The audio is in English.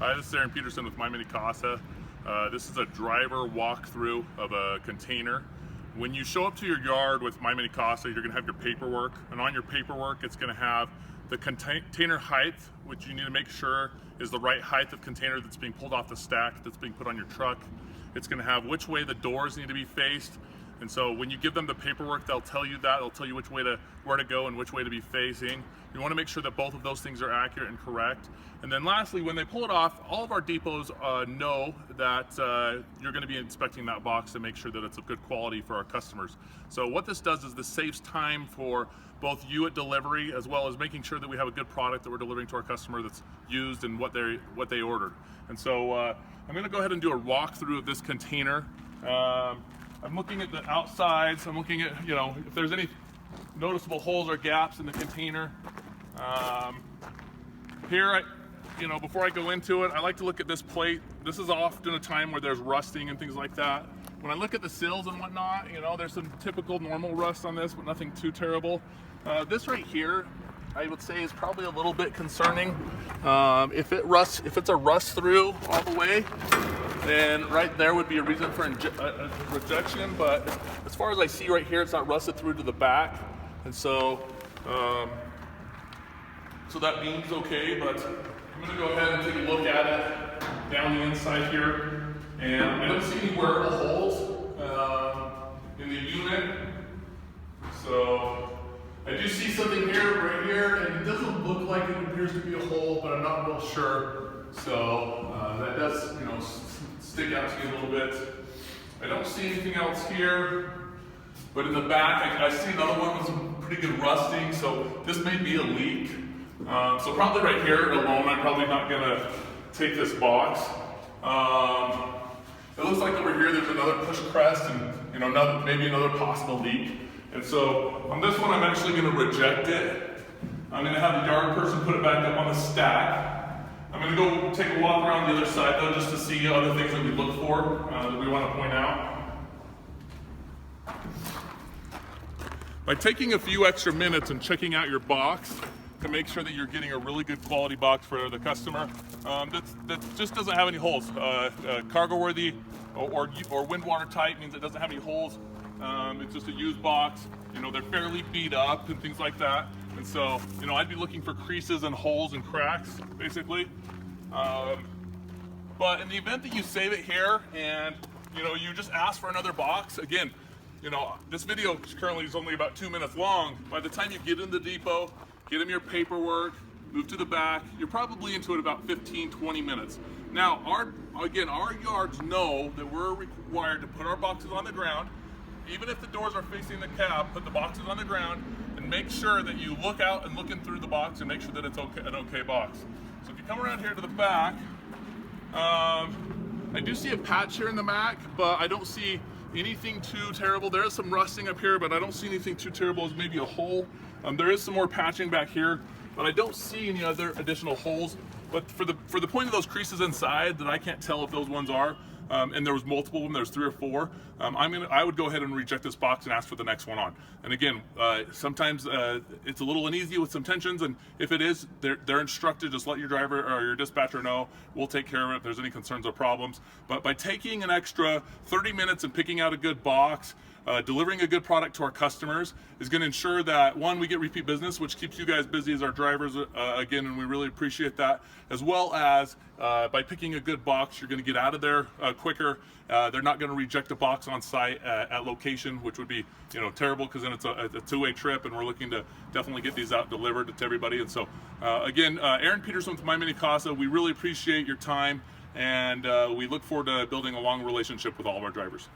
Hi, this is Aaron Peterson with Mini Casa. This is a driver walkthrough of a container. When you show up to your yard with Mini Casa, you're going to have your paperwork, and on your paperwork it's going to have the container height, which you need to make sure is the right height of container that's being pulled off the stack that's being put on your truck. It's going to have which way the doors need to be faced. And so when you give them the paperwork, they'll tell you that. They'll tell you where to go and which way to be facing. You want to make sure that both of those things are accurate and correct. And then lastly, when they pull it off, all of our depots know that you're going to be inspecting that box to make sure that it's of good quality for our customers. So what this does is this saves time for both you at delivery, as well as making sure that we have a good product that we're delivering to our customer that's used and what they ordered. And so I'm going to go ahead and do a walkthrough of this container. I'm looking at the outsides. I'm looking at, if there's any noticeable holes or gaps in the container. Here, before I go into it, I like to look at this plate. This is often a time where there's rusting and things like that. When I look at the sills and whatnot, there's some typical normal rust on this, but nothing too terrible. This right here, I would say, is probably a little bit concerning. If it's a rust through all the way, then right there would be a reason for rejection. But as far as I see right here, it's not rusted through to the back, and so that means okay. But I'm going to go ahead and take a look at it down the inside here, and I don't see any wearable holes in the unit. So I do see something right here, and it doesn't look like it appears to be a hole, but I'm not real sure. So that does, stick out to you a little bit. I don't see anything else here, but in the back, I see another one with some pretty good rusting. So this may be a leak. So probably right here alone, I'm probably not gonna take this box. It looks like over here there's another push crest and maybe another possible leak. And so on this one, I'm actually going to reject it. I'm going to have the yard person put it back up on the stack. I'm going to go take a walk around the other side though, just to see other things that we look for that we want to point out. By taking a few extra minutes and checking out your box to make sure that you're getting a really good quality box for the customer that just doesn't have any holes. Cargo worthy or wind water tight means it doesn't have any holes. It's just a used box. They're fairly beat up and things like that. And so, I'd be looking for creases and holes and cracks, basically. But in the event that you save it here and, you just ask for another box, again, this video currently is only about 2 minutes long. By the time you get in the depot, get them your paperwork, move to the back, you're probably into it about 15-20 minutes. Now, our yards know that we're required to put our boxes on the ground. Even if the doors are facing the cab, put the boxes on the ground and make sure that you look out and look in through the box and make sure that it's an okay box. So if you come around here to the back, I do see a patch here in the back, but I don't see anything too terrible. There is some rusting up here, but I don't see anything too terrible as maybe a hole. There is some more patching back here, but I don't see any other additional holes. But for the point of those creases inside that I can't tell if those ones are, and there was multiple of them, there's 3 or 4, I would go ahead and reject this box and ask for the next one on. And again, sometimes it's a little uneasy with some tensions, and if it is, they're instructed, just let your driver or your dispatcher know. We'll take care of it if there's any concerns or problems. But by taking an extra 30 minutes and picking out a good box, delivering a good product to our customers is going to ensure that, one, we get repeat business, which keeps you guys busy as our drivers, again, and we really appreciate that, as well as by picking a good box, you're going to get out of there quicker. They're not going to reject a box on site at location, which would be terrible, because then it's a two-way trip, and we're looking to definitely get these out delivered to everybody. And so again, Aaron Peterson with Mini Casa, we really appreciate your time, and we look forward to building a long relationship with all of our drivers.